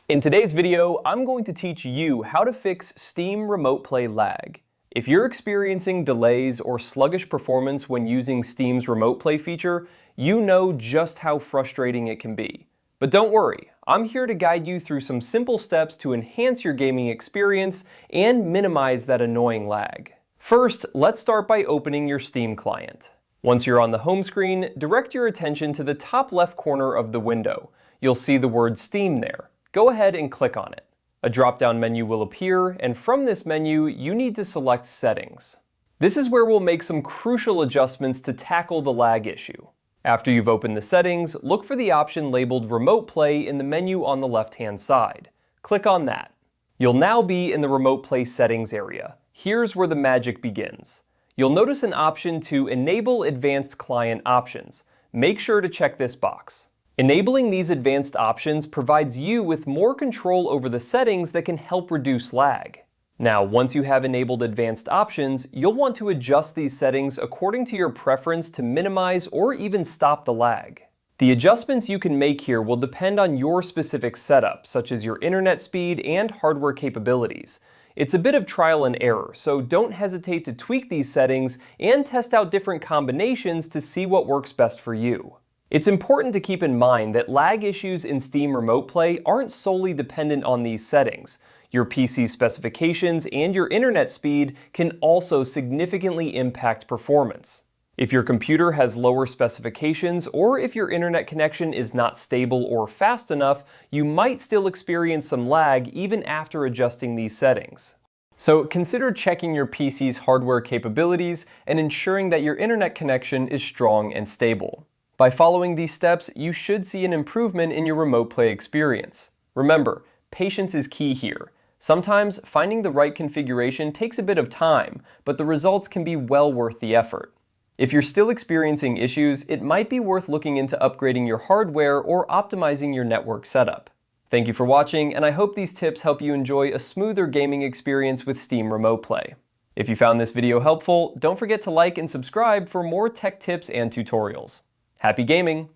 In today's video, I'm going to teach you how to fix Steam Remote Play lag. If you're experiencing delays or sluggish performance when using Steam's Remote Play feature, you know just how frustrating it can be. But don't worry, I'm here to guide you through some simple steps to enhance your gaming experience and minimize that annoying lag. First, let's start by opening your Steam client. Once you're on the home screen, direct your attention to the top left corner of the window. You'll see the word Steam there. Go ahead and click on it. A drop-down menu will appear, and from this menu, you need to select Settings. This is where we'll make some crucial adjustments to tackle the lag issue. After you've opened the settings, look for the option labeled Remote Play in the menu on the left-hand side. Click on that. You'll now be in the Remote Play settings area. Here's where the magic begins. You'll notice an option to Enable Advanced Client Options. Make sure to check this box. Enabling these advanced options provides you with more control over the settings that can help reduce lag. Now, once you have enabled advanced options, you'll want to adjust these settings according to your preference to minimize or even stop the lag. The adjustments you can make here will depend on your specific setup, such as your internet speed and hardware capabilities. It's a bit of trial and error, so don't hesitate to tweak these settings and test out different combinations to see what works best for you. It's important to keep in mind that lag issues in Steam Remote Play aren't solely dependent on these settings. Your PC specifications and your internet speed can also significantly impact performance. If your computer has lower specifications, or if your internet connection is not stable or fast enough, you might still experience some lag even after adjusting these settings. So consider checking your PC's hardware capabilities and ensuring that your internet connection is strong and stable. By following these steps, you should see an improvement in your remote play experience. Remember, patience is key here. Sometimes finding the right configuration takes a bit of time, but the results can be well worth the effort. If you're still experiencing issues, it might be worth looking into upgrading your hardware or optimizing your network setup. Thank you for watching, and I hope these tips help you enjoy a smoother gaming experience with Steam Remote Play. If you found this video helpful, don't forget to like and subscribe for more tech tips and tutorials. Happy gaming!